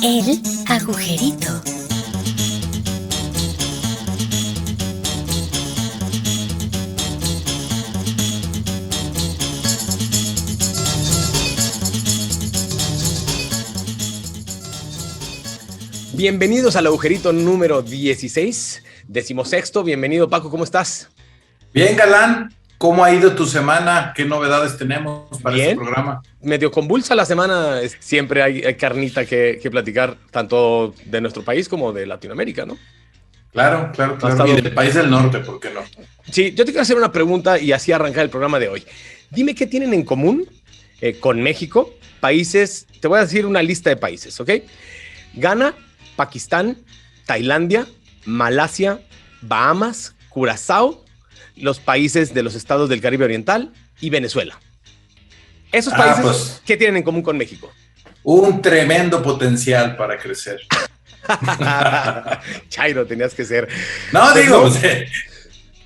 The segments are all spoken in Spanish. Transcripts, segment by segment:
El agujerito. Bienvenidos al agujerito número 16, 16º. Bienvenido, Paco, ¿cómo estás? Bien, Galán. ¿Cómo ha ido tu semana? ¿Qué novedades tenemos para este programa? Medio convulsa la semana. Siempre hay carnita que platicar, tanto de nuestro país como de Latinoamérica, ¿no? Claro. Y del país del norte, ¿por qué no? Sí, yo te quiero hacer una pregunta y así arrancar el programa de hoy. Dime qué tienen en común con México, países, te voy a decir una lista de países, ¿ok? Ghana, Pakistán, Tailandia, Malasia, Bahamas, Curazao, los países de los estados del Caribe Oriental y Venezuela. Esos países, pues, ¿qué tienen en común con México? Un tremendo potencial para crecer. Chairo, tenías que ser. No, digo.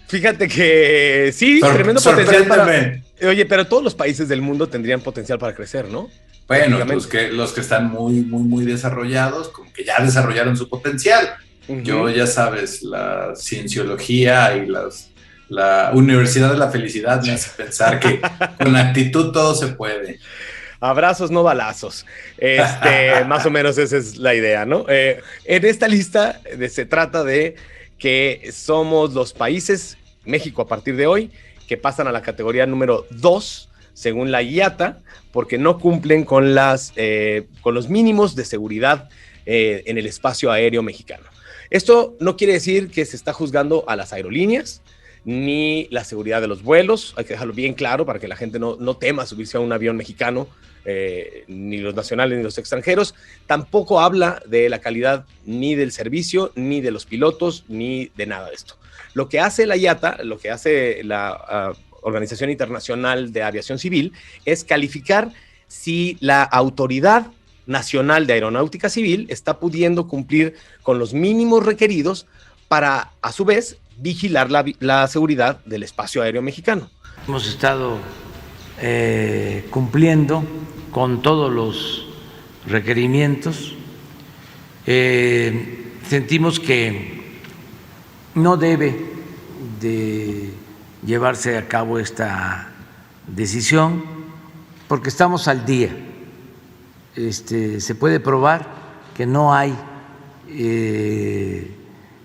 Fíjate que sí, tremendo potencial para... Oye, pero todos los países del mundo tendrían potencial para crecer, ¿no? Bueno, los que están muy desarrollados, como que ya desarrollaron su potencial. Uh-huh. Yo, ya sabes, la cienciología y la Universidad de la Felicidad me hace pensar que con actitud todo se puede. Abrazos, no balazos. Más o menos esa es la idea, ¿no? En esta lista se trata de que somos los países, México a partir de hoy, que pasan a la categoría número 2, según la IATA, porque no cumplen con los mínimos de seguridad en el espacio aéreo mexicano. Esto no quiere decir que se está juzgando a las aerolíneas, ni la seguridad de los vuelos. Hay que dejarlo bien claro para que la gente no tema subirse a un avión mexicano, ni los nacionales ni los extranjeros. Tampoco habla de la calidad ni del servicio, ni de los pilotos, ni de nada de esto. Lo que hace la IATA, lo que hace la Organización Internacional de Aviación Civil, es calificar si la Autoridad Nacional de Aeronáutica Civil está pudiendo cumplir con los mínimos requeridos para, a su vez, vigilar la seguridad del espacio aéreo mexicano. Hemos estado cumpliendo con todos los requerimientos. Sentimos que no debe de llevarse a cabo esta decisión porque estamos al día. Se puede probar que no hay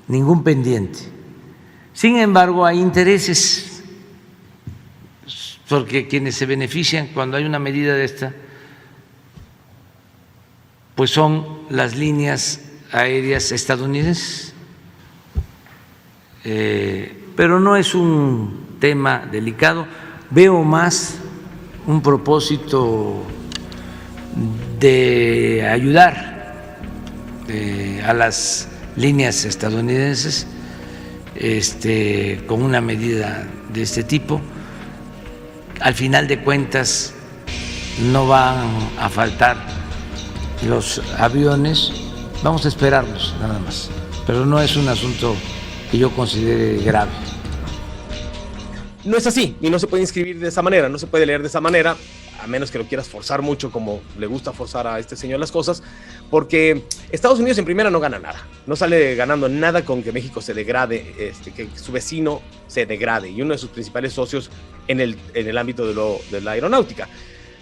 ningún pendiente. Sin embargo, hay intereses, porque quienes se benefician cuando hay una medida de esta, pues son las líneas aéreas estadounidenses. Pero no es un tema delicado. Veo más un propósito de ayudar a las líneas estadounidenses con una medida de este tipo. Al final de cuentas no van a faltar los aviones, vamos a esperarlos nada más, pero no es un asunto que yo considere grave. No es así, y no se puede inscribir de esa manera, no se puede leer de esa manera, a menos que lo quieras forzar mucho, como le gusta forzar a este señor las cosas, porque Estados Unidos en primera no gana nada, no sale ganando nada con que México se degrade, que su vecino se degrade, y uno de sus principales socios en el ámbito de la aeronáutica,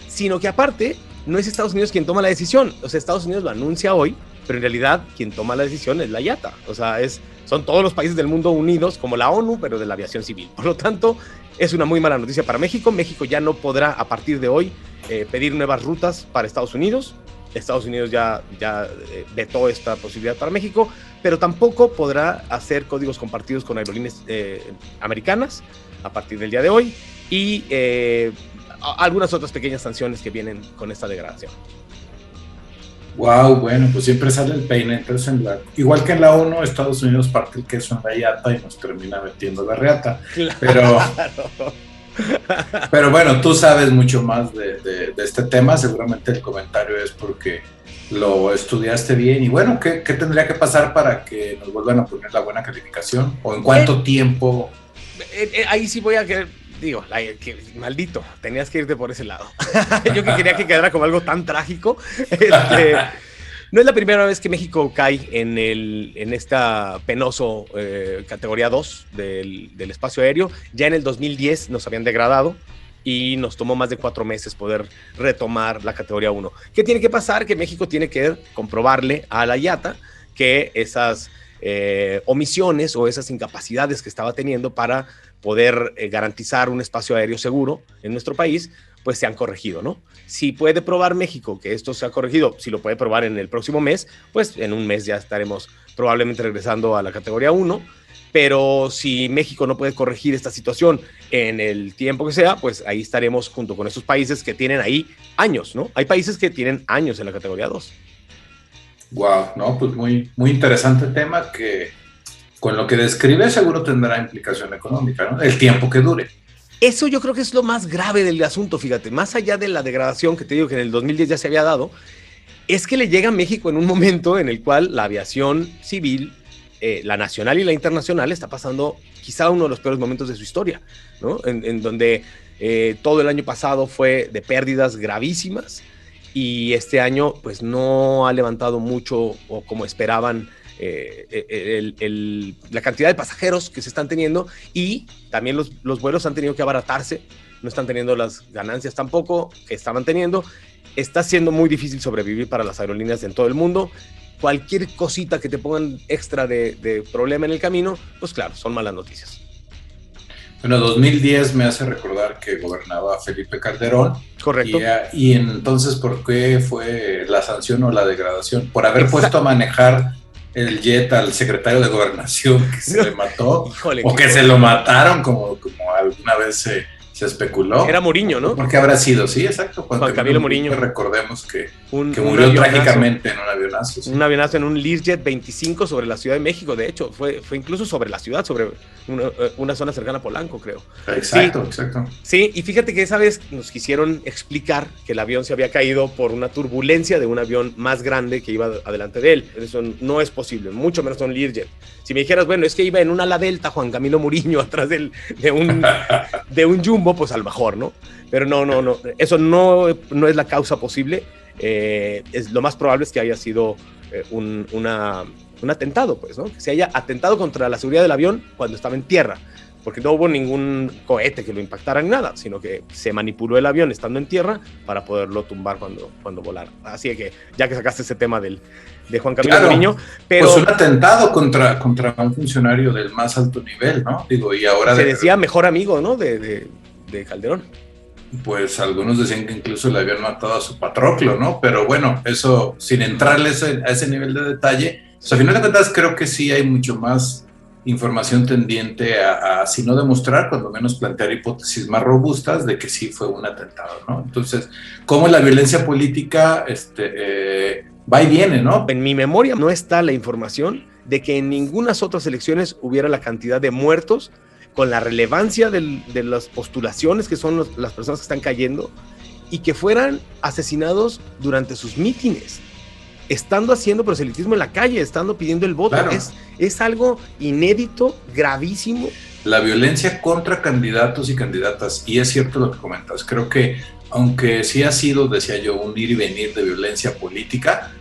sino que aparte no es Estados Unidos quien toma la decisión, o sea, Estados Unidos lo anuncia hoy, pero en realidad quien toma la decisión es la IATA, o sea, son todos los países del mundo unidos, como la ONU, pero de la aviación civil. Por lo tanto, es una muy mala noticia para México. México ya no podrá, a partir de hoy, pedir nuevas rutas para Estados Unidos. Estados Unidos ya vetó esta posibilidad para México, pero tampoco podrá hacer códigos compartidos con aerolíneas americanas a partir del día de hoy y algunas otras pequeñas sanciones que vienen con esta degradación. Wow, bueno, pues siempre sale el peine. Entonces, igual que en la ONU, Estados Unidos parte el queso en la IATA y nos termina metiendo la reata. Claro. Pero bueno, tú sabes mucho más de este tema. Seguramente el comentario es porque lo estudiaste bien. Y bueno, ¿qué tendría que pasar para que nos vuelvan a poner la buena calificación? ¿O en cuánto tiempo? Ahí sí voy a querer digo, maldito, tenías que irte por ese lado. Yo que quería que quedara como algo tan trágico. No es la primera vez que México cae en esta penoso categoría 2 del espacio aéreo. Ya en el 2010 nos habían degradado y nos tomó más de 4 meses poder retomar la categoría 1. ¿Qué tiene que pasar? Que México tiene que comprobarle a la IATA que esas omisiones o esas incapacidades que estaba teniendo para poder garantizar un espacio aéreo seguro en nuestro país, pues se han corregido, ¿no? Si puede probar México que esto se ha corregido, si lo puede probar en el próximo mes, pues en un mes ya estaremos probablemente regresando a la categoría 1, pero si México no puede corregir esta situación en el tiempo que sea, pues ahí estaremos junto con esos países que tienen ahí años, ¿no? Hay países que tienen años en la categoría 2. Wow, no, pues muy, muy interesante tema que con lo que describe seguro tendrá implicación económica, ¿no? El tiempo que dure. Eso yo creo que es lo más grave del asunto, fíjate, más allá de la degradación que te digo que en el 2010 ya se había dado, es que le llega a México en un momento en el cual la aviación civil, la nacional y la internacional, está pasando quizá uno de los peores momentos de su historia, ¿no? En donde todo el año pasado fue de pérdidas gravísimas y este año pues no ha levantado mucho o como esperaban la cantidad de pasajeros que se están teniendo, y también los vuelos han tenido que abaratarse, no están teniendo las ganancias tampoco que estaban teniendo. Está siendo muy difícil sobrevivir para las aerolíneas en todo el mundo. Cualquier cosita que te pongan extra de problema en el camino, pues claro, son malas noticias. Bueno, 2010 me hace recordar que gobernaba Felipe Calderón. Correcto. Y entonces, ¿por qué fue la sanción o la degradación? Por haber puesto a manejar el jet al secretario de Gobernación que se le mató. Híjole, o que se lo mataron, como alguna vez se especuló. Era Muriño, ¿no? ¿Por qué habrá sido? Sí, exacto. Juan Camilo Muriño. Recordemos que murió trágicamente en un avionazo. Sí. Un avionazo en un Learjet 25 sobre la Ciudad de México, de hecho, fue incluso sobre la ciudad, sobre una zona cercana a Polanco, creo. Exacto, sí, exacto. Sí, y fíjate que esa vez nos quisieron explicar que el avión se había caído por una turbulencia de un avión más grande que iba adelante de él. Eso no es posible, mucho menos un Learjet. Si me dijeras, bueno, es que iba en un ala delta Juan Camilo Muriño atrás de un Jumbo, pues a lo mejor, ¿no? Pero no, eso no es la causa posible. Lo más probable es que haya sido un atentado, pues, ¿no? Que se haya atentado contra la seguridad del avión cuando estaba en tierra, porque no hubo ningún cohete que lo impactara ni nada, sino que se manipuló el avión estando en tierra para poderlo tumbar cuando volara. Así que ya que sacaste ese tema de Juan Camilo Muriño, pero pues un atentado contra un funcionario del más alto nivel, ¿no? Digo, y ahora se decía mejor amigo, ¿no? de Calderón. Pues algunos decían que incluso le habían matado a su Patroclo, ¿no? Pero bueno, eso sin entrarle a ese nivel de detalle, pues a final de cuentas creo que sí hay mucho más información tendiente a si no demostrar, cuando menos plantear hipótesis más robustas de que sí fue un atentado, ¿no? Entonces, cómo la violencia política va y viene, ¿no? En mi memoria no está la información de que en ninguna otras elecciones hubiera la cantidad de muertos con la relevancia de las postulaciones que son las personas que están cayendo y que fueran asesinados durante sus mítines, estando haciendo proselitismo en la calle, estando pidiendo el voto. Claro. Es algo inédito, gravísimo. La violencia contra candidatos y candidatas, y es cierto lo que comentas, creo que aunque sí ha sido, decía yo, un ir y venir de violencia política,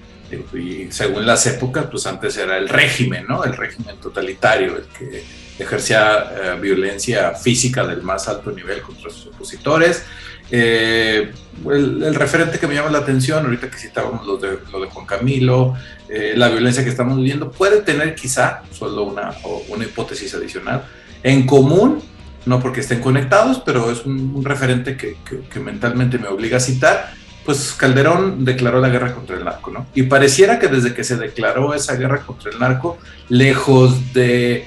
y según las épocas, pues antes era el régimen, ¿no? El régimen totalitario, el que ejercía violencia física del más alto nivel contra sus opositores. El referente que me llama la atención, ahorita que citábamos lo de Juan Camilo, la violencia que estamos viviendo, puede tener quizá solo una hipótesis adicional en común, no porque estén conectados, pero es un referente que mentalmente me obliga a citar. Pues Calderón declaró la guerra contra el narco, ¿no? Y pareciera que desde que se declaró esa guerra contra el narco, lejos de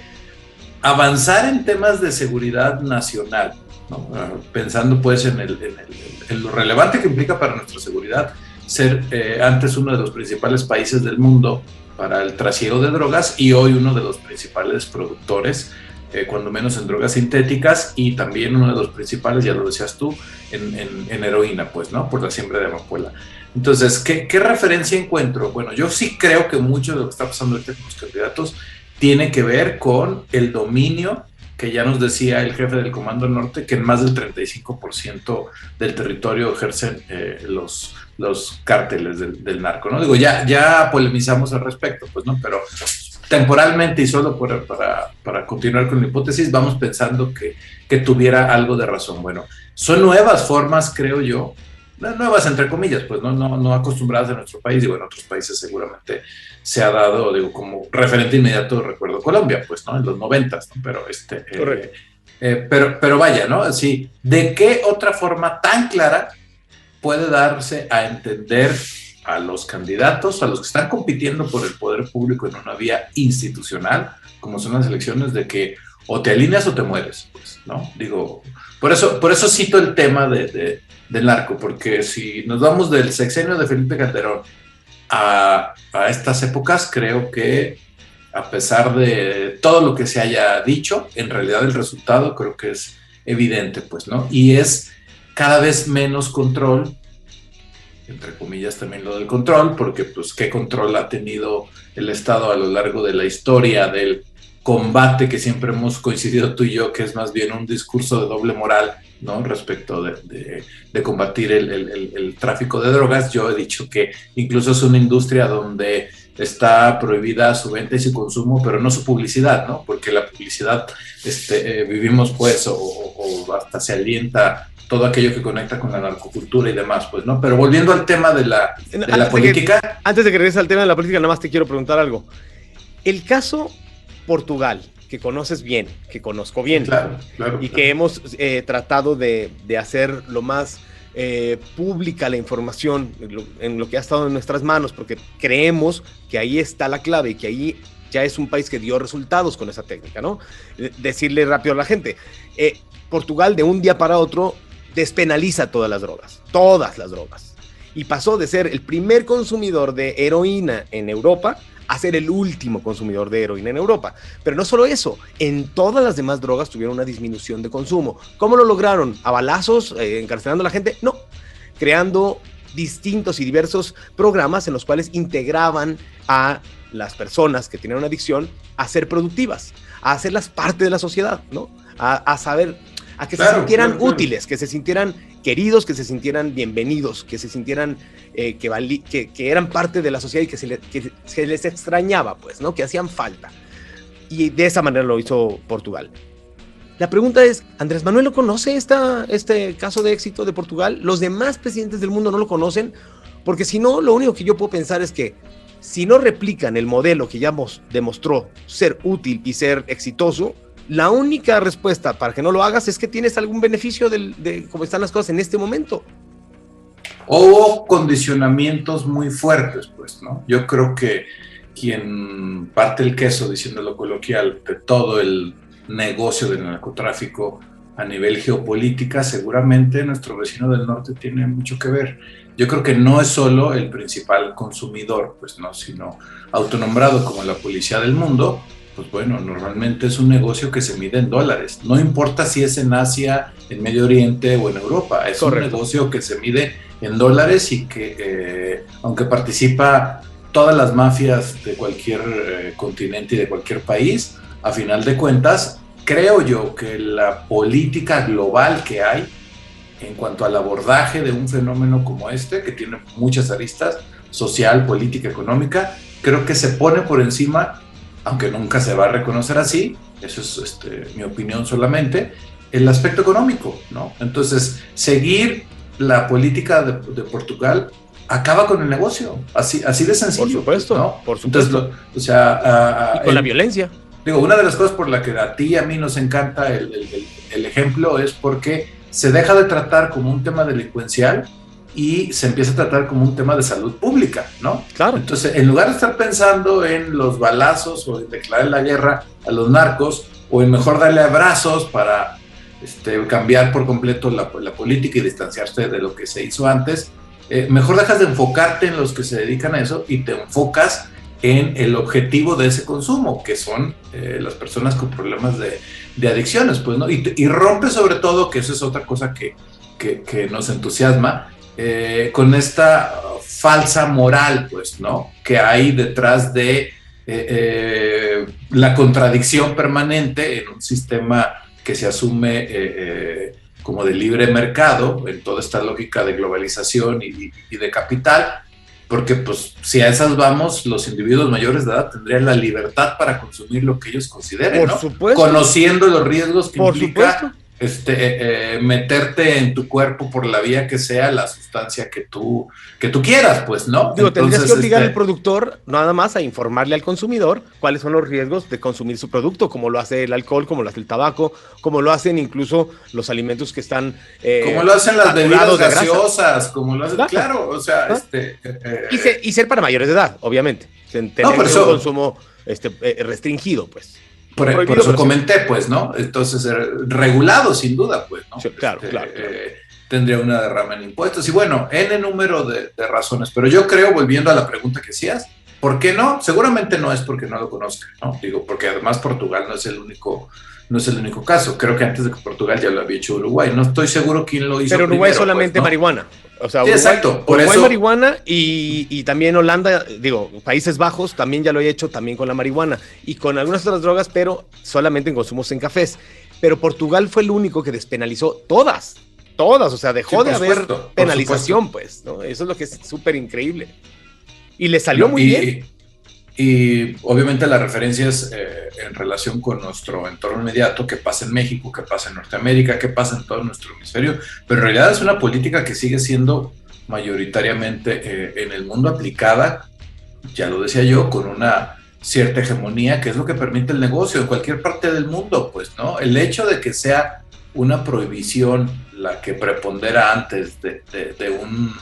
avanzar en temas de seguridad nacional, ¿no? Pensando pues en lo relevante que implica para nuestra seguridad ser antes uno de los principales países del mundo para el trasiego de drogas y hoy uno de los principales productores, cuando menos en drogas sintéticas, y también uno de los principales, ya lo decías tú, en heroína, pues, ¿no? Por la siembra de amapola. Entonces, ¿qué referencia encuentro? Bueno, yo sí creo que mucho de lo que está pasando ahorita con los candidatos tiene que ver con el dominio que ya nos decía el jefe del Comando Norte que en más del 35% del territorio ejercen los cárteles del narco, ¿no? Digo, ya polemizamos al respecto, pues, ¿no? Pero temporalmente y solo para continuar con la hipótesis, vamos pensando que tuviera algo de razón. Bueno, son nuevas formas, creo yo, nuevas entre comillas, pues no acostumbradas en nuestro país, digo, en otros países seguramente se ha dado, digo, como referente inmediato recuerdo Colombia, pues, ¿no? En los 90s, ¿no? Pero vaya, ¿no? Así, ¿de qué otra forma tan clara puede darse a entender a los candidatos, a los que están compitiendo por el poder público en una vía institucional, como son las elecciones, de que o te alineas o te mueres, pues, ¿no? Digo, por eso cito el tema del narco, porque si nos vamos del sexenio de Felipe Calderón a estas épocas, creo que a pesar de todo lo que se haya dicho, en realidad el resultado creo que es evidente, pues, ¿no? Y es cada vez menos control, entre comillas también lo del control, porque pues qué control ha tenido el Estado a lo largo de la historia del combate que siempre hemos coincidido tú y yo, que es más bien un discurso de doble moral, ¿no? Respecto de combatir el tráfico de drogas. Yo he dicho que incluso es una industria donde está prohibida su venta y su consumo, pero no su publicidad, ¿no? Porque la publicidad, vivimos pues, o hasta se alienta todo aquello que conecta con la narcocultura y demás, pues, ¿no? Pero volviendo al tema de la política. Antes de que regreses al tema de la política, nada más te quiero preguntar algo. El caso Portugal, que conoces bien, que conozco bien, claro, y que hemos tratado de hacer lo más pública la información en lo que ha estado en nuestras manos, porque creemos que ahí está la clave y que ahí ya es un país que dio resultados con esa técnica, ¿no? Decirle rápido a la gente, Portugal de un día para otro despenaliza todas las drogas, y pasó de ser el primer consumidor de heroína en Europa a ser el último consumidor de heroína en Europa. Pero no solo eso, en todas las demás drogas tuvieron una disminución de consumo. ¿Cómo lo lograron? ¿A balazos? ¿Encarcelando a la gente? No, creando distintos y diversos programas en los cuales integraban a las personas que tenían una adicción a ser productivas, a hacerlas parte de la sociedad, ¿no? A saber, a que se sintieran útiles, que se sintieran queridos, que se sintieran bienvenidos, que se sintieran que eran parte de la sociedad y que se les extrañaba, pues, ¿no? Que hacían falta. Y de esa manera lo hizo Portugal. La pregunta es, ¿Andrés Manuel no conoce este caso de éxito de Portugal? ¿Los demás presidentes del mundo no lo conocen? Porque si no, lo único que yo puedo pensar es que si no replican el modelo que ya demostró ser útil y ser exitoso, la única respuesta para que no lo hagas es que tienes algún beneficio de cómo están las cosas en este momento. O condicionamientos muy fuertes, pues, ¿no? Yo creo que quien parte el queso, diciéndolo coloquial, de todo el negocio del narcotráfico a nivel geopolítica, seguramente nuestro vecino del norte tiene mucho que ver. Yo creo que no es solo el principal consumidor, pues, ¿no? Sino autonombrado como la policía del mundo. Pues bueno, normalmente es un negocio que se mide en dólares. No importa si es en Asia, en Medio Oriente o en Europa. Es Correcto. Un negocio que se mide en dólares y que, aunque participa todas las mafias de cualquier continente y de cualquier país, a final de cuentas, creo yo que la política global que hay en cuanto al abordaje de un fenómeno como este, que tiene muchas aristas, social, política, económica, creo que se pone por encima, aunque nunca se va a reconocer así, eso es mi opinión solamente, el aspecto económico, ¿no? Entonces, seguir la política de Portugal acaba con el negocio, así de sencillo. Por supuesto, ¿no? Por supuesto. Entonces, y con la violencia. Digo, una de las cosas por la que a ti y a mí nos encanta el ejemplo es porque se deja de tratar como un tema delincuencial y se empieza a tratar como un tema de salud pública, ¿no? Claro. Entonces, en lugar de estar pensando en los balazos o en declarar la guerra a los narcos, o en mejor darle abrazos para cambiar por completo la política y distanciarse de lo que se hizo antes, mejor dejas de enfocarte en los que se dedican a eso y te enfocas en el objetivo de ese consumo, que son las personas con problemas de adicciones, pues, ¿no? Y rompe sobre todo, que eso es otra cosa que nos entusiasma, con esta falsa moral, pues, ¿no? Que hay detrás de la contradicción permanente en un sistema que se asume como de libre mercado, en toda esta lógica de globalización y de capital, porque pues si a esas vamos, los individuos mayores de edad tendrían la libertad para consumir lo que ellos consideren, Por ¿no? supuesto. Conociendo los riesgos que Por implica supuesto. meterte en tu cuerpo por la vía que sea la sustancia que tú quieras, pues, ¿no? Digo, tendrías que Entonces, obligar al productor nada más a informarle al consumidor cuáles son los riesgos de consumir su producto, como lo hace el alcohol, como lo hace el tabaco, como lo hacen incluso los alimentos que están como lo hacen las bebidas saturados de grasa. gaseosas, como lo hacen, claro, o sea, Y ser para mayores de edad, obviamente. Tener por un eso- consumo restringido, pues. Por Prohibido, eso pero sí. comenté, pues, ¿no? Entonces, regulado, sin duda, pues, ¿no? Sí, claro. Tendría una derrama en impuestos. Y bueno, N número de razones. Pero yo creo, volviendo a la pregunta que hacías, ¿por qué no? Seguramente no es porque no lo conozcan, ¿no? Digo, porque además Portugal no es el único caso. Creo que antes de que Portugal ya lo había hecho Uruguay. No estoy seguro quién lo hizo Pero Uruguay primero, solamente pues, ¿no? marihuana. O sea, Sí, exacto. Por Uruguay eso, marihuana y también Holanda, digo, Países Bajos también ya lo he hecho también con la marihuana y con algunas otras drogas, pero solamente en consumos en cafés. Pero Portugal fue el único que despenalizó todas, o sea, dejó Sí, de por haber supuesto, penalización, pues, ¿no? Eso es lo que es súper increíble. Y le salió muy bien. Y obviamente la referencia es en relación con nuestro entorno inmediato, qué pasa en México, qué pasa en Norteamérica, qué pasa en todo nuestro hemisferio, pero en realidad es una política que sigue siendo mayoritariamente en el mundo aplicada, ya lo decía yo, con una cierta hegemonía, que es lo que permite el negocio en cualquier parte del mundo, pues, ¿no? El hecho de que sea una prohibición la que prepondera antes de un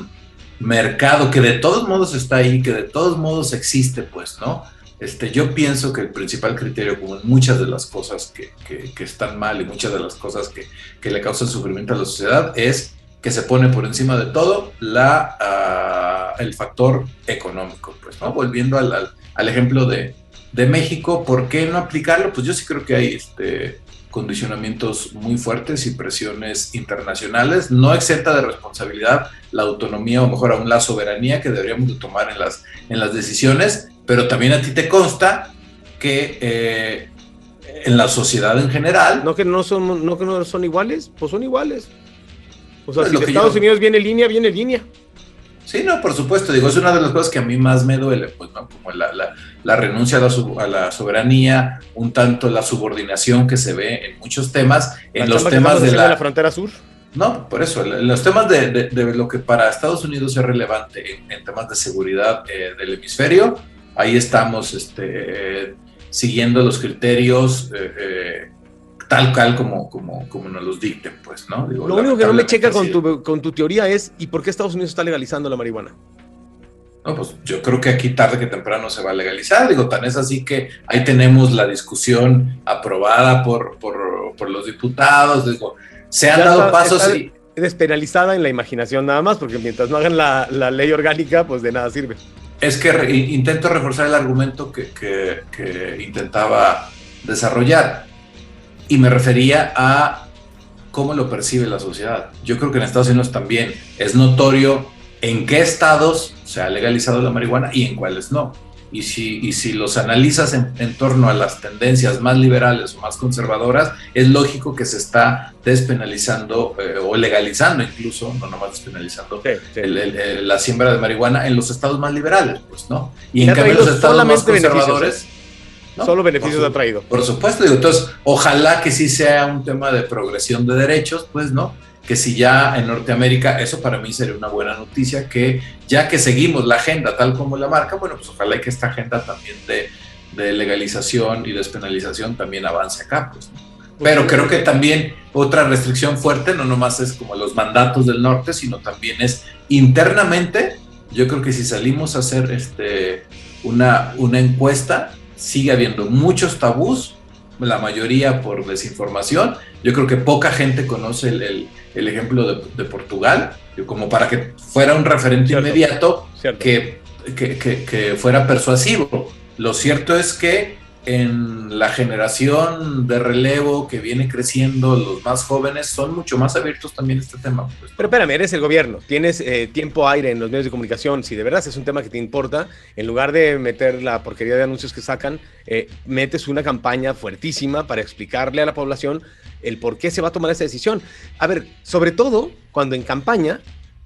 mercado que de todos modos está ahí, que de todos modos existe, pues, ¿no? Yo pienso que el principal criterio, como en muchas de las cosas que están mal y muchas de las cosas que le causan sufrimiento a la sociedad, es que se pone por encima de todo el factor económico, pues, ¿no? Volviendo al ejemplo de México, ¿por qué no aplicarlo? Pues yo sí creo que hay condicionamientos muy fuertes y presiones internacionales, no exenta de responsabilidad la autonomía o mejor aún la soberanía que deberíamos de tomar en las decisiones, pero también a ti te consta que en la sociedad en general... No que no son iguales, pues son iguales. O sea, Pues si lo de que Estados yo- Unidos viene línea. Sí, no, por supuesto, digo, es una de las cosas que a mí más me duele, pues, ¿no? Como la renuncia a la soberanía, un tanto la subordinación que se ve en muchos temas, en los temas de la frontera sur. No, por eso, los temas de lo que para Estados Unidos es relevante en temas de seguridad del hemisferio, ahí estamos siguiendo los criterios tal cual como nos los dicten, pues, ¿no? Digo, Lo único que no me checa lamentablemente con tu teoría es ¿y por qué Estados Unidos está legalizando la marihuana? No, pues yo creo que aquí tarde que temprano se va a legalizar, digo, tan es así que ahí tenemos la discusión aprobada por los diputados, digo, se han dado pasos está y... despenalizada en la imaginación nada más, porque mientras no hagan la ley orgánica, pues de nada sirve. Es que intento reforzar el argumento que intentaba desarrollar y me refería a cómo lo percibe la sociedad. Yo creo que en Estados Unidos también es notorio en qué estados se ha legalizado la marihuana y en cuáles no. Y si los analizas en torno a las tendencias más liberales o más conservadoras, es lógico que se está despenalizando o legalizando incluso, no nomás despenalizando, Sí. la siembra de marihuana en los estados más liberales, pues, ¿no? Y en ha cambio traído los estados más solamente conservadores... ¿no? Solo beneficios ha traído. Por supuesto, digo, entonces, ojalá que sí sea un tema de progresión de derechos, pues, ¿no? Que si ya en Norteamérica, eso para mí sería una buena noticia, que ya que seguimos la agenda tal como la marca, bueno, pues ojalá que esta agenda también de legalización y despenalización también avance acá, pues, ¿no? Pero creo que también otra restricción fuerte, no nomás es como los mandatos del norte, sino también es internamente, yo creo que si salimos a hacer una encuesta, sigue habiendo muchos tabús, la mayoría por desinformación. Yo creo que poca gente conoce el ejemplo de Portugal, como para que fuera un referente inmediato que fuera persuasivo. Lo cierto es que en la generación de relevo que viene creciendo, los más jóvenes son mucho más abiertos también a este tema. Pues. Pero espérame, eres el gobierno, tienes tiempo aire en los medios de comunicación. Si de verdad es un tema que te importa, en lugar de meter la porquería de anuncios que sacan, metes una campaña fuertísima para explicarle a la población el por qué se va a tomar esa decisión. A ver, sobre todo cuando en campaña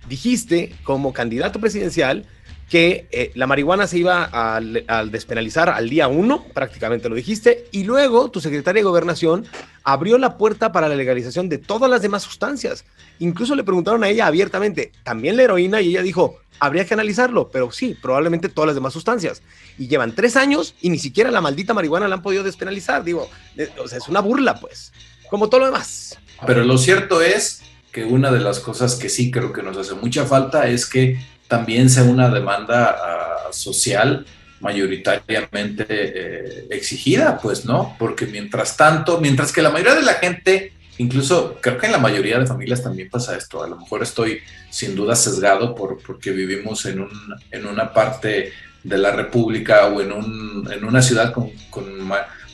dijiste como candidato presidencial que la marihuana se iba al despenalizar al día 1, prácticamente lo dijiste, y luego tu secretaria de Gobernación abrió la puerta para la legalización de todas las demás sustancias. Incluso le preguntaron a ella abiertamente, ¿también la heroína? Y ella dijo, habría que analizarlo, pero sí, probablemente todas las demás sustancias. Y llevan 3 años y ni siquiera la maldita marihuana la han podido despenalizar. Digo, o sea, es una burla, pues, como todo lo demás. Pero lo cierto es que una de las cosas que sí creo que nos hace mucha falta es que también sea una demanda social mayoritariamente exigida, pues, ¿no? Porque mientras que la mayoría de la gente, incluso creo que en la mayoría de familias también pasa esto, a lo mejor estoy sin duda sesgado porque vivimos en una parte de la República o en una ciudad con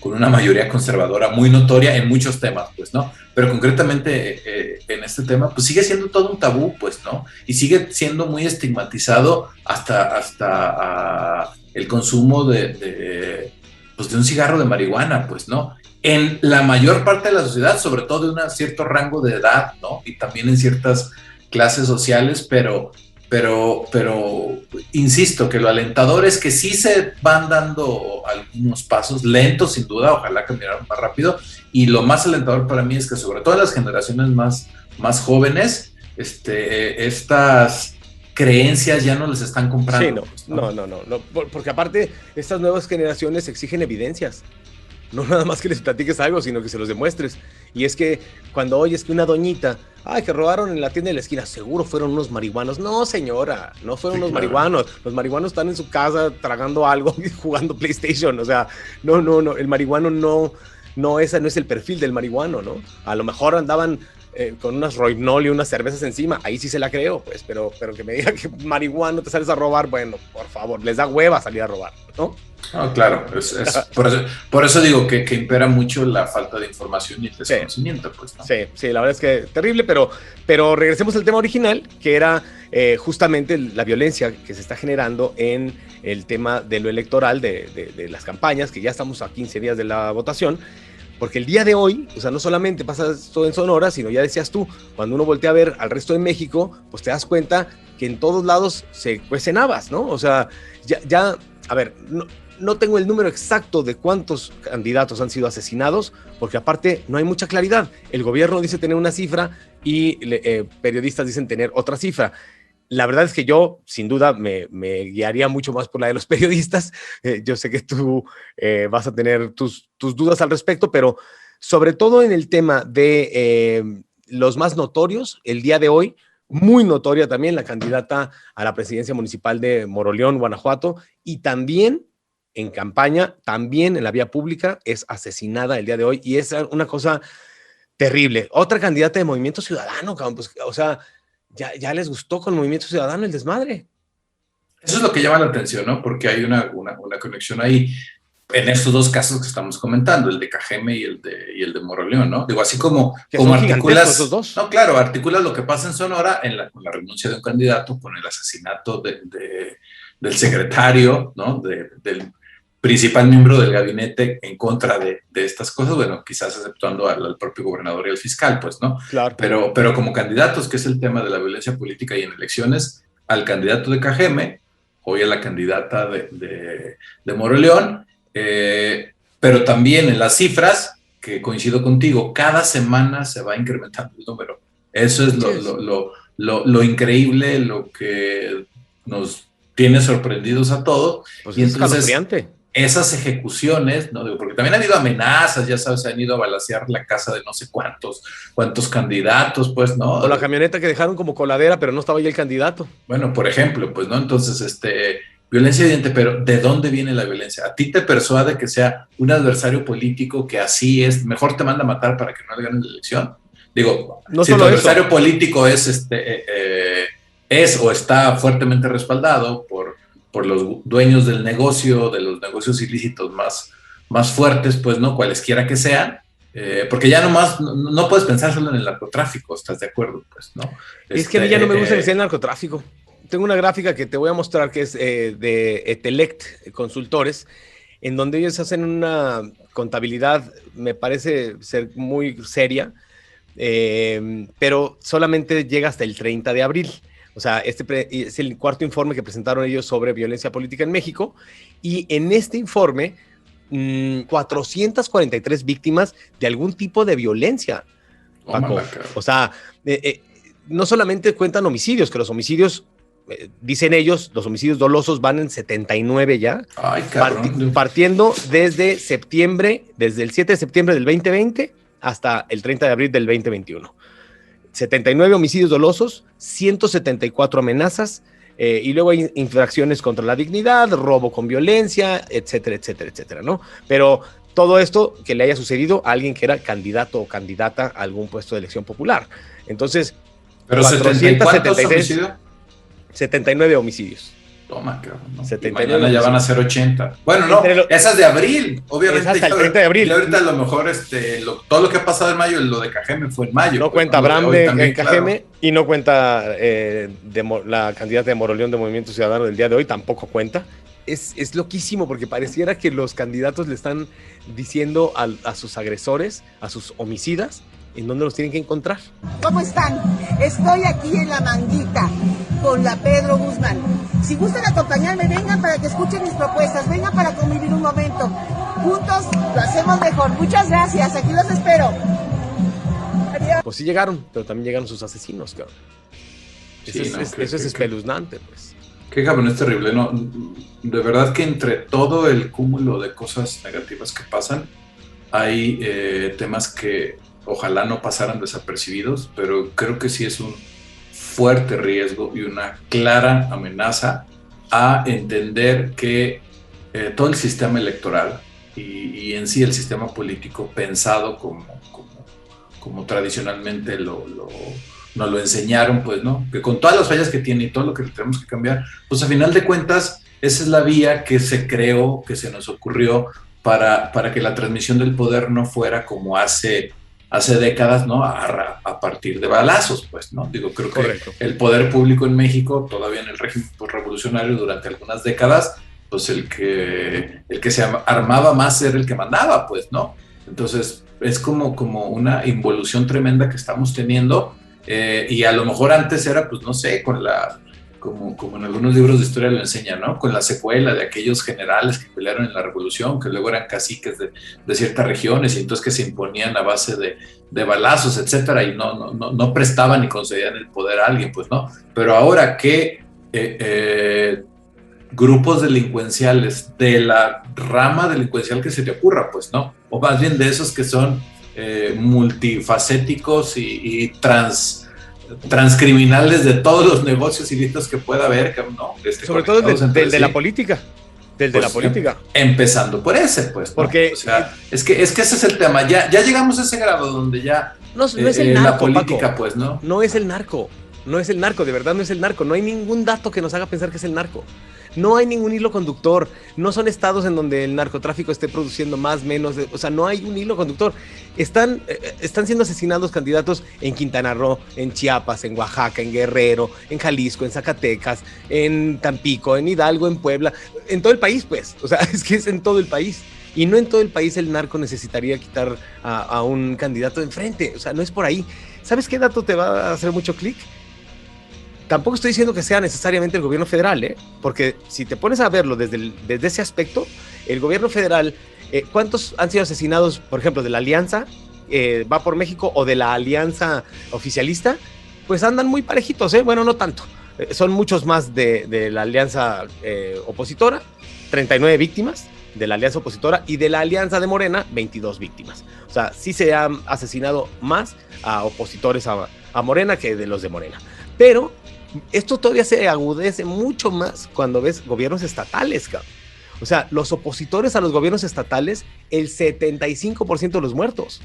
una mayoría conservadora muy notoria en muchos temas, pues, ¿no? Pero concretamente en este tema, pues sigue siendo todo un tabú, pues, ¿no? Y sigue siendo muy estigmatizado hasta el consumo de un cigarro de marihuana, pues, ¿no? En la mayor parte de la sociedad, sobre todo de un cierto rango de edad, ¿no? Y también en ciertas clases sociales, pero insisto que lo alentador es que sí se van dando algunos pasos, lentos sin duda, ojalá caminaran más rápido, y lo más alentador para mí es que sobre todo en las generaciones más jóvenes, estas creencias ya no les están comprando. Sí, no, porque aparte estas nuevas generaciones exigen evidencias. No nada más que les platiques algo, sino que se los demuestres. Y es que cuando oyes que una doñita, que robaron en la tienda de la esquina, seguro fueron unos marihuanos. No, señora, no fueron unos marihuanos. Los marihuanos están en su casa tragando algo y jugando PlayStation. O sea, no, el marihuano ese no es el perfil del marihuano, ¿no? A lo mejor andaban con unas Rohypnol y unas cervezas encima, ahí sí se la creo, pues, pero que me diga que marihuano te sales a robar, bueno, por favor, les da hueva salir a robar, ¿no? No, claro, por eso digo que impera mucho la falta de información y el desconocimiento, pues, ¿no? Sí, la verdad es que terrible, pero regresemos al tema original, que era justamente la violencia que se está generando en el tema de lo electoral, de las campañas, que ya estamos a 15 días de la votación. Porque el día de hoy, o sea, no solamente pasa esto en Sonora, sino ya decías tú, cuando uno voltea a ver al resto de México, pues te das cuenta que en todos lados se cuecen habas, ¿no? O sea, ya a ver, no tengo el número exacto de cuántos candidatos han sido asesinados, porque aparte no hay mucha claridad. El gobierno dice tener una cifra y periodistas dicen tener otra cifra. La verdad es que yo, sin duda, me guiaría mucho más por la de los periodistas. Yo sé que tú vas a tener tus dudas al respecto, pero sobre todo en el tema de los más notorios, el día de hoy, muy notoria también la candidata a la presidencia municipal de Moroleón, Guanajuato, y también en campaña, también en la vía pública, es asesinada el día de hoy, y es una cosa terrible. Otra candidata de Movimiento Ciudadano, pues, o sea, ya les gustó con Movimiento Ciudadano el desmadre. Eso es lo que llama la atención, ¿no? Porque hay una conexión ahí en estos dos casos que estamos comentando, el de Cajeme y el de Moroleón, ¿no? Digo, así como articulas esos dos. No, claro, articulas lo que pasa en Sonora con la renuncia de un candidato, con el asesinato del secretario, ¿no? Del principal miembro del gabinete en contra de estas cosas, bueno, quizás aceptando al propio gobernador y al fiscal, pues, ¿no? Claro. Pero como candidatos, que es el tema de la violencia política y en elecciones, al candidato de Cajeme, hoy a la candidata de Moroleón, pero también en las cifras, que coincido contigo, cada semana se va incrementando el número. Eso es lo increíble, lo que nos tiene sorprendidos a todos. Pues y entonces esas ejecuciones, ¿no? Porque también han habido amenazas, ya sabes, se han ido a balacear la casa de no sé cuántos candidatos, pues, ¿no? O la camioneta que dejaron como coladera, pero no estaba ahí el candidato. Bueno, por ejemplo, pues, ¿no? Entonces, violencia evidente, pero ¿de dónde viene la violencia? ¿A ti te persuade que sea un adversario político que así es, mejor te manda a matar para que no le ganen la elección? Digo, no si tu adversario político es o está fuertemente respaldado por los dueños del negocio, de los negocios ilícitos más fuertes, pues, ¿no? Cualesquiera que sean, porque ya nomás no puedes pensar solo en el narcotráfico, ¿estás de acuerdo? Pues, ¿no? Es que a mí ya no me gusta que sea el narcotráfico. Tengo una gráfica que te voy a mostrar que es de Etelect Consultores, en donde ellos hacen una contabilidad, me parece ser muy seria, pero solamente llega hasta el 30 de abril. O sea, este es el cuarto informe que presentaron ellos sobre violencia política en México, y en este informe 443 víctimas de algún tipo de violencia, Paco. O sea, no solamente cuentan homicidios, que los homicidios, dicen ellos, los homicidios dolosos van en 79 ya. Ay, cabrón. Partiendo desde el 7 de septiembre del 2020 hasta el 30 de abril del 2021. 79 homicidios dolosos, 174 amenazas, y luego hay infracciones contra la dignidad, robo con violencia, etcétera, etcétera, etcétera, ¿no? Pero todo esto que le haya sucedido a alguien que era candidato o candidata a algún puesto de elección popular. Entonces, ¿pero 473 homicidios? 79 homicidios. Toma, cabrón, ¿no? 79 y mañana ya van a ser 80. Bueno, no, esa es de abril, obviamente. Es hasta el 30 de abril. Y ahorita a lo mejor todo lo que ha pasado en mayo, lo de Cajeme fue en mayo. No cuenta Abraham de Cajeme, claro. Y no cuenta la candidata de Moroleón de Movimiento Ciudadano del día de hoy, tampoco cuenta. Es loquísimo porque pareciera que los candidatos le están diciendo a sus agresores, a sus homicidas, en dónde los tienen que encontrar. ¿Cómo están? Estoy aquí en La Manguita con la Pedro Guzmán. Si gustan acompañarme, vengan para que escuchen mis propuestas, vengan para convivir un momento. Juntos lo hacemos mejor. Muchas gracias, aquí los espero. Adiós. Pues sí llegaron, pero también llegaron sus asesinos, cabrón. Sí, eso es espeluznante, pues. Qué cabrón, es terrible, ¿no? De verdad que entre todo el cúmulo de cosas negativas que pasan, hay temas que ojalá no pasaran desapercibidos, pero creo que sí es un fuerte riesgo y una clara amenaza a entender que todo el sistema electoral y en sí el sistema político pensado como tradicionalmente nos lo enseñaron, pues, ¿no? Que con todas las fallas que tiene y todo lo que tenemos que cambiar, pues a final de cuentas esa es la vía que se creó, que se nos ocurrió para que la transmisión del poder no fuera como hace décadas, ¿no? A partir de balazos, pues, ¿no? Digo, creo Correcto. Que el poder público en México, todavía en el régimen revolucionario durante algunas décadas, pues el que se armaba más era el que mandaba, pues, ¿no? Entonces, es como una involución tremenda que estamos teniendo, y a lo mejor antes era, pues, no sé, como en algunos libros de historia lo enseñan, ¿no? Con la secuela de aquellos generales que pelearon en la revolución, que luego eran caciques de ciertas regiones y entonces que se imponían a base de balazos, etcétera, y no prestaban ni concedían el poder a alguien, pues, ¿no? Pero ahora que grupos delincuenciales de la rama delincuencial que se te ocurra, pues, ¿no? O más bien de esos que son multifacéticos y transcriminales de todos los negocios ilícitos que pueda haber, ¿no? Sobre todo del de la política. Del de la política. Empezando por ese, pues, ¿no? Porque o sea, es que ese es el tema. Ya llegamos a ese grado donde ya no es el narco, la política, Paco. Pues, ¿no? No es el narco. No es el narco, de verdad no es el narco. No hay ningún dato que nos haga pensar que es el narco. No hay ningún hilo conductor. No son estados en donde el narcotráfico esté produciendo más, menos. O sea, no hay un hilo conductor. Están siendo asesinados candidatos en Quintana Roo, en Chiapas, en Oaxaca, en Guerrero, en Jalisco, en Zacatecas, en Tampico, en Hidalgo, en Puebla. En todo el país, pues. O sea, es que es en todo el país. Y no en todo el país el narco necesitaría quitar a un candidato de enfrente. O sea, no es por ahí. ¿Sabes qué dato te va a hacer mucho clic? Tampoco estoy diciendo que sea necesariamente el gobierno federal, porque si te pones a verlo desde ese aspecto, el gobierno federal, ¿cuántos han sido asesinados, por ejemplo, de la Alianza Va por México o de la Alianza Oficialista? Pues andan muy parejitos, bueno, no tanto. Son muchos más de la Alianza Opositora, 39 víctimas de la Alianza Opositora, y de la Alianza de Morena, 22 víctimas. O sea, sí se han asesinado más a opositores a Morena que de los de Morena. Pero esto todavía se agudece mucho más cuando ves gobiernos estatales, cabrón. O sea, los opositores a los gobiernos estatales, el 75% de los muertos.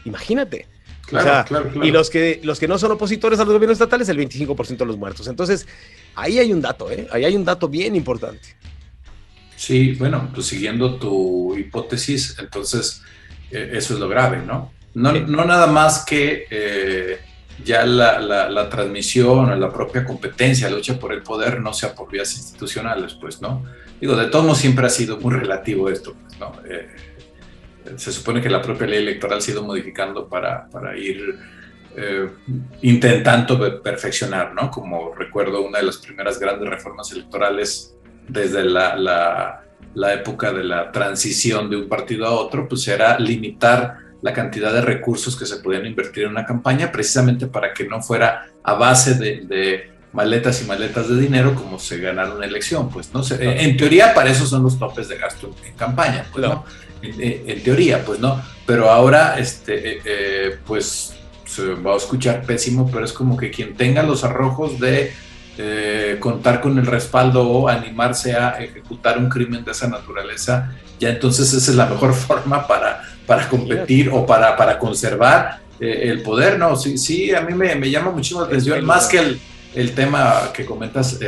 Imagínate. Claro, o sea, claro. Y los que no son opositores a los gobiernos estatales, el 25% de los muertos. Entonces, ahí hay un dato, ahí hay un dato bien importante. Sí, bueno, pues siguiendo tu hipótesis, entonces eso es lo grave, ¿no? No, Sí. no nada más que ya la transmisión o la propia competencia, la lucha por el poder no sea por vías institucionales, pues, ¿no? Digo, de todos modos siempre ha sido muy relativo esto, pues, ¿no? Se supone que la propia ley electoral se ha ido modificando para ir intentando perfeccionar, ¿no? Como recuerdo, una de las primeras grandes reformas electorales desde la época de la transición de un partido a otro, pues era limitar la cantidad de recursos que se podían invertir en una campaña, precisamente para que no fuera a base de maletas y maletas de dinero como se ganara una elección, pues, ¿no? En teoría, para eso son los topes de gasto en campaña, pues, ¿no? En teoría, pues, ¿no? Pero ahora, pues, se va a escuchar pésimo, pero es como que quien tenga los arrojos de contar con el respaldo o animarse a ejecutar un crimen de esa naturaleza, ya entonces esa es la mejor forma para competir o para conservar el poder, ¿no? Sí, a mí me llama muchísimo la atención, más que el tema que comentas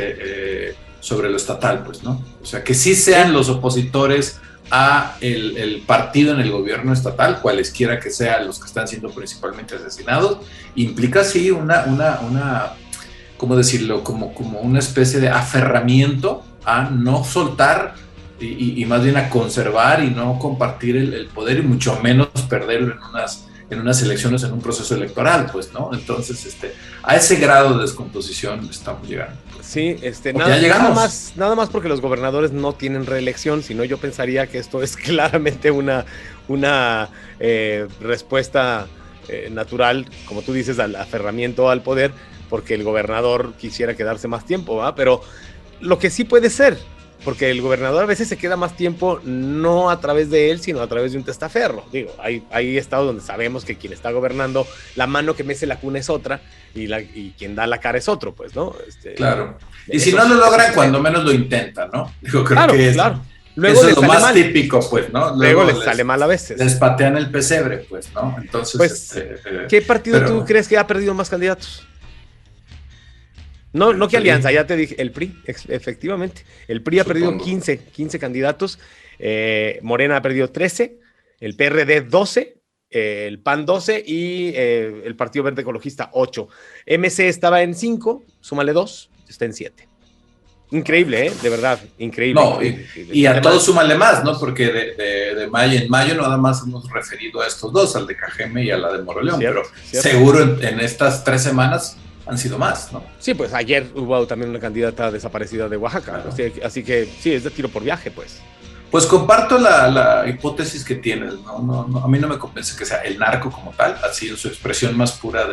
sobre lo estatal, pues, ¿no? O sea, que sí sean los opositores a el partido en el gobierno estatal, cualesquiera que sean los que están siendo principalmente asesinados, implica sí una ¿cómo decirlo? Como una especie de aferramiento a no soltar y más bien a conservar y no compartir el poder y mucho menos perderlo en unas elecciones, en un proceso electoral, pues, ¿no? Entonces, a ese grado de descomposición estamos llegando. Sí, nada más porque los gobernadores no tienen reelección, sino yo pensaría que esto es claramente una respuesta natural, como tú dices, al aferramiento al poder, porque el gobernador quisiera quedarse más tiempo, ¿va? Pero lo que sí puede ser, porque el gobernador a veces se queda más tiempo no a través de él, sino a través de un testaferro. Digo, hay estados donde sabemos que quien está gobernando, la mano que mece la cuna es otra y quien da la cara es otro, pues, ¿no? Claro. Y si no lo logran, cuando menos lo intentan, ¿no? Digo, creo que claro. Luego eso es lo más típico, pues, ¿no? Luego les sale mal a veces. Les patean el pesebre, pues, ¿no? Entonces, pues, ¿qué partido tú crees que ha perdido más candidatos? No que Alianza, ya te dije, el PRI, efectivamente. El PRI ha perdido 15 candidatos, Morena ha perdido 13, el PRD 12, el PAN 12 y el Partido Verde Ecologista 8. MC estaba en 5, súmale 2, está en 7. Increíble, de verdad, increíble. No, y a todos súmale más, ¿no? Porque de mayo en mayo nada más hemos referido a estos dos, al de Cajeme y a la de Moroleón, pero seguro en estas 3 semanas han sido más, ¿no? Sí, pues ayer hubo también una candidata desaparecida de Oaxaca, claro. Así que sí, es de tiro por viaje, pues. Pues comparto la hipótesis que tienes, ¿no? A mí no me convence que sea el narco como tal, así en su expresión más pura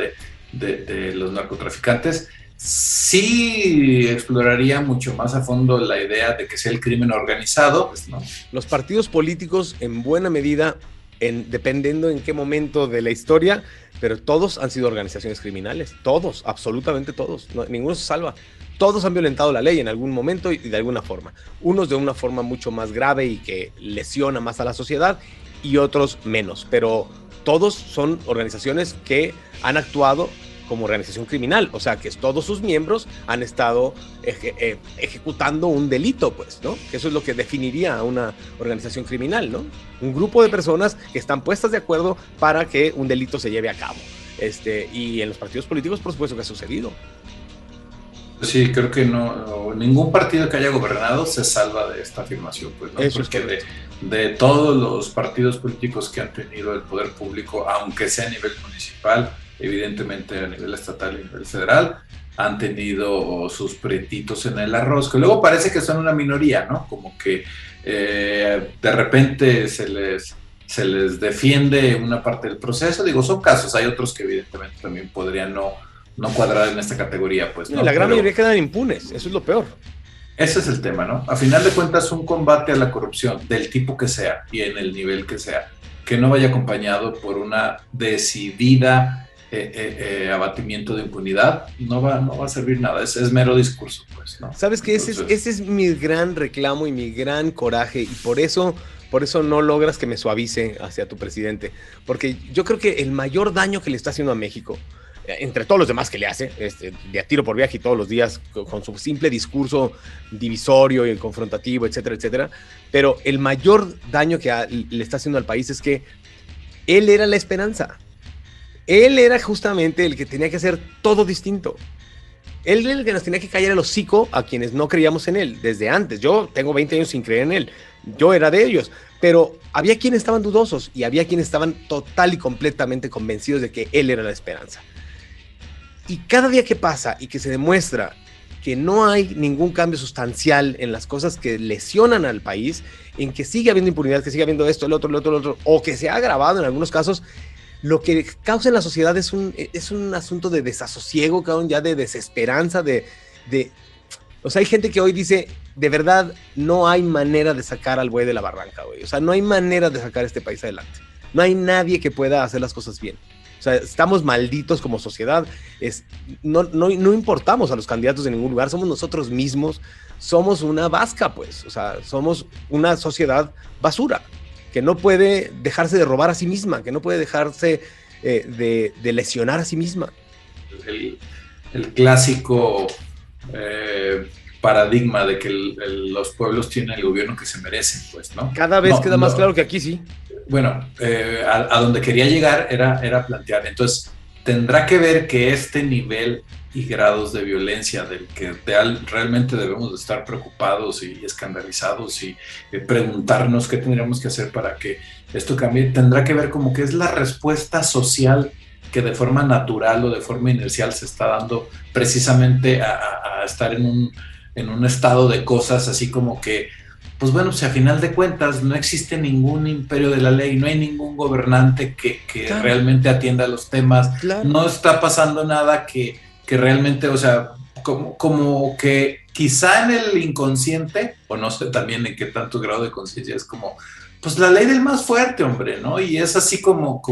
de los narcotraficantes. Sí exploraría mucho más a fondo la idea de que sea el crimen organizado, pues, ¿no? Los partidos políticos, en buena medida, dependiendo en qué momento de la historia, pero todos han sido organizaciones criminales, todos, absolutamente todos, ninguno se salva. Todos han violentado la ley en algún momento y de alguna forma. Unos de una forma mucho más grave y que lesiona más a la sociedad y otros menos, pero todos son organizaciones que han actuado como organización criminal, o sea que todos sus miembros han estado ejecutando un delito, pues, ¿no? Que eso es lo que definiría a una organización criminal, ¿no? Un grupo de personas que están puestas de acuerdo para que un delito se lleve a cabo. Y en los partidos políticos, por supuesto que ha sucedido. Sí, creo que no ningún partido que haya gobernado se salva de esta afirmación, pues, ¿no? Eso porque de todos los partidos políticos que han tenido el poder público, aunque sea a nivel municipal, evidentemente a nivel estatal y a nivel federal, han tenido sus pretitos en el arroz, que luego parece que son una minoría, ¿no? Como que de repente se les defiende una parte del proceso. Digo, son casos, hay otros que evidentemente también podrían no cuadrar en esta categoría, pues, ¿no? La gran mayoría quedan impunes, eso es lo peor. Ese es el tema, ¿no? A final de cuentas, un combate a la corrupción, del tipo que sea y en el nivel que sea, que no vaya acompañado por una decidida abatimiento de impunidad, no va a servir nada, es mero discurso, pues, ¿no? ¿Sabes qué? Ese es mi gran reclamo y mi gran coraje, y por eso no logras que me suavice hacia tu presidente, porque yo creo que el mayor daño que le está haciendo a México entre todos los demás que le hace, de a tiro por viaje y todos los días, con su simple discurso divisorio y confrontativo, etcétera, etcétera. Pero el mayor daño que le está haciendo al país es que él era la esperanza. Él era justamente el que tenía que hacer todo distinto. Él era el que nos tenía que callar el hocico a quienes no creíamos en él desde antes. Yo tengo 20 años sin creer en él. Yo era de ellos. Pero había quienes estaban dudosos y había quienes estaban total y completamente convencidos de que él era la esperanza. Y cada día que pasa y que se demuestra que no hay ningún cambio sustancial en las cosas que lesionan al país, en que sigue habiendo impunidad, que sigue habiendo esto, el otro, o que se ha agravado en algunos casos, lo que causa en la sociedad es un asunto de desasosiego, cabrón, ya de desesperanza, o sea, hay gente que hoy dice, de verdad, no hay manera de sacar al buey de la barranca, güey. O sea, no hay manera de sacar este país adelante. No hay nadie que pueda hacer las cosas bien. O sea, estamos malditos como sociedad. No importamos a los candidatos de ningún lugar, somos nosotros mismos. Somos una vasca, pues. O sea, somos una sociedad basura, que no puede dejarse de robar a sí misma, que no puede dejarse de lesionar a sí misma. El clásico paradigma de que los pueblos tienen el gobierno que se merecen, pues, ¿no? Cada vez queda más claro que aquí sí. Bueno, a donde quería llegar era plantear, entonces, tendrá que ver que este nivel y grados de violencia del que realmente debemos de estar preocupados y escandalizados y preguntarnos qué tendríamos que hacer para que esto cambie, tendrá que ver como que es la respuesta social que de forma natural o de forma inercial se está dando precisamente a estar en un estado de cosas así como que, pues bueno, si a final de cuentas no existe ningún imperio de la ley, no hay ningún gobernante que claro, realmente atienda los temas, claro, no está pasando nada que realmente, o sea, como que quizá en el inconsciente, o no sé también en qué tanto grado de conciencia, es como, pues la ley del más fuerte, hombre, ¿no? Y es así como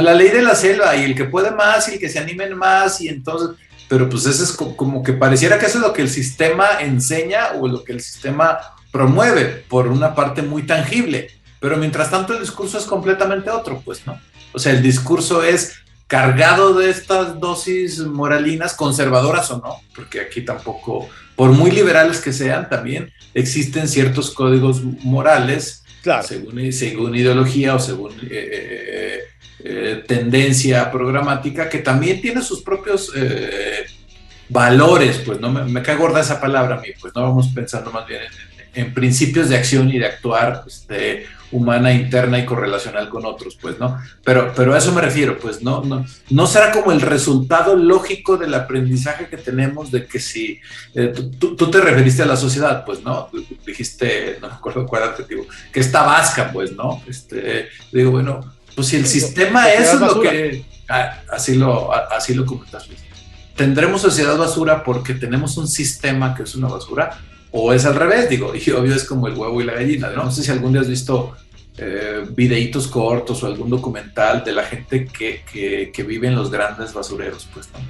la ley de la selva, y el que puede más, y el que se animen más, y entonces, pero pues eso es como que pareciera que eso es lo que el sistema enseña, o lo que el sistema promueve, por una parte muy tangible, pero mientras tanto el discurso es completamente otro, pues, ¿no? O sea, el discurso es cargado de estas dosis moralinas, conservadoras o no, porque aquí tampoco, por muy liberales que sean, también existen ciertos códigos morales, claro, según ideología o según tendencia programática, que también tiene sus propios valores, pues, no me cae gorda esa palabra a mí, pues, no, vamos pensando más bien en principios de acción y de actuar humana, interna y correlacional con otros, pues, ¿no? Pero a eso me refiero, pues, no será como el resultado lógico del aprendizaje que tenemos de que si, tú te referiste a la sociedad, pues, ¿no? Dijiste, no me acuerdo cuál adjetivo, que está vasca, pues, ¿no? Digo, bueno, pues si el sistema eso es lo que, así lo comentas, Luis. ¿Tendremos sociedad basura porque tenemos un sistema que es una basura? ¿O es al revés? Digo, y obvio es como el huevo y la gallina, ¿no? No sé si algún día has visto videitos cortos o algún documental de la gente que vive en los grandes basureros, pues, ¿no?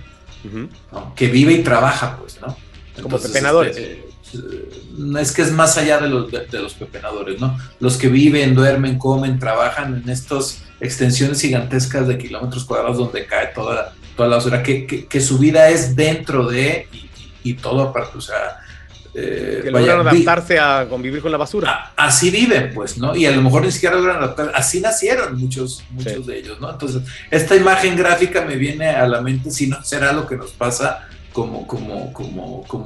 Uh-huh. ¿No? Que vive y trabaja, pues, ¿no? Entonces, como pepenadores. Es que es más allá de los pepenadores, ¿no? Los que viven, duermen, comen, trabajan en estas extensiones gigantescas de kilómetros cuadrados donde cae toda la basura, que su vida es dentro de y todo aparte, o sea, que logran adaptarse a convivir con la basura. Así viven, pues, ¿no? Y a lo mejor ni siquiera logran adaptar, así nacieron muchos sí, de ellos, ¿no? Entonces, esta imagen gráfica me viene a la mente, si no será lo que nos pasa como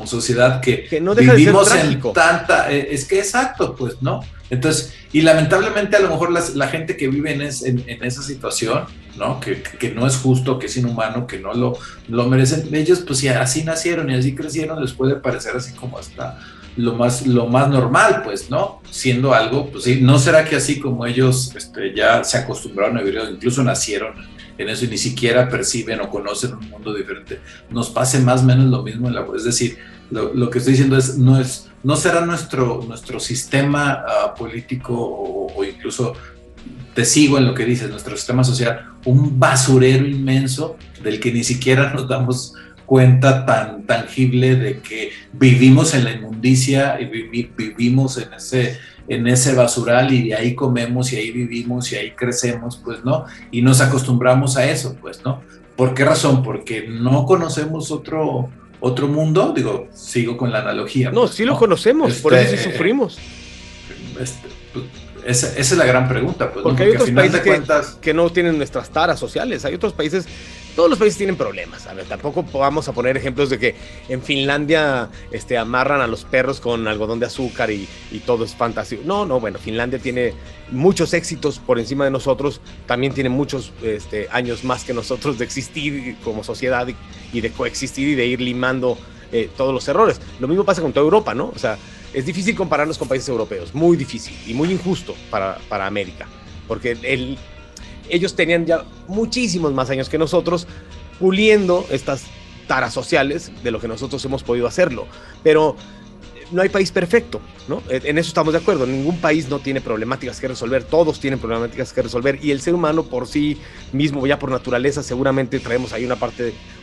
sociedad, que no deja vivimos de ser en tanta, es que exacto, pues, ¿no? Entonces, y lamentablemente a lo mejor la gente que vive en esa situación, ¿no? Que no es justo, que es inhumano, que no lo merecen, ellos pues si así nacieron y así crecieron, les puede parecer así como hasta lo más normal, pues, ¿no? Siendo algo, pues sí, ¿no será que así como ellos ya se acostumbraron a vivir, incluso nacieron en eso y ni siquiera perciben o conocen un mundo diferente, nos pase más o menos lo mismo es decir, lo que estoy diciendo es no será nuestro sistema político o incluso te sigo en lo que dices, nuestro sistema social, un basurero inmenso del que ni siquiera nos damos cuenta tan tangible de que vivimos en la inmundicia y vivimos en ese basural y de ahí comemos y ahí vivimos y ahí crecemos, pues, ¿no? Y nos acostumbramos a eso, pues, ¿no? ¿Por qué razón? Porque no conocemos otro mundo. Digo, sigo con la analogía. No, pues, sí lo conocemos, por eso sí sufrimos. Esa es la gran pregunta. Pues, porque ¿no? hay otros países cuentas... que no tienen nuestras taras sociales. Hay otros países, todos los países tienen problemas. A ver, tampoco vamos a poner ejemplos de que en Finlandia amarran a los perros con algodón de azúcar y todo es fantástico. No, bueno, Finlandia tiene muchos éxitos por encima de nosotros. También tiene muchos años más que nosotros de existir como sociedad y de coexistir y de ir limando todos los errores. Lo mismo pasa con toda Europa, ¿no? O sea, es difícil compararnos con países europeos, muy difícil y muy injusto para América, porque ellos tenían ya muchísimos más años que nosotros puliendo estas taras sociales de lo que nosotros hemos podido hacerlo, pero no hay país perfecto, ¿no? En eso estamos de acuerdo. Ningún país no tiene problemáticas que resolver, todos tienen problemáticas que resolver, y el ser humano por sí mismo, ya por naturaleza, seguramente traemos ahí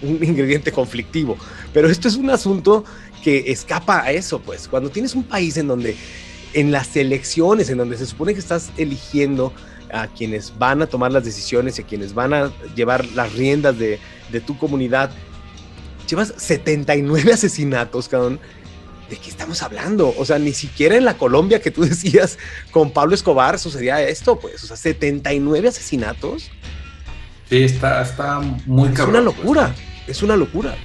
un ingrediente conflictivo, pero esto es un asunto que escapa a eso, pues. Cuando tienes un país en donde, en las elecciones, en donde se supone que estás eligiendo a quienes van a tomar las decisiones y a quienes van a llevar las riendas de tu comunidad, llevas 79 asesinatos, cabrón. ¿De qué estamos hablando? O sea, ni siquiera en la Colombia que tú decías con Pablo Escobar sucedía esto, pues. O sea, 79 asesinatos. Sí, está muy cabrón. Es una locura, pues, ¿no? Es una locura.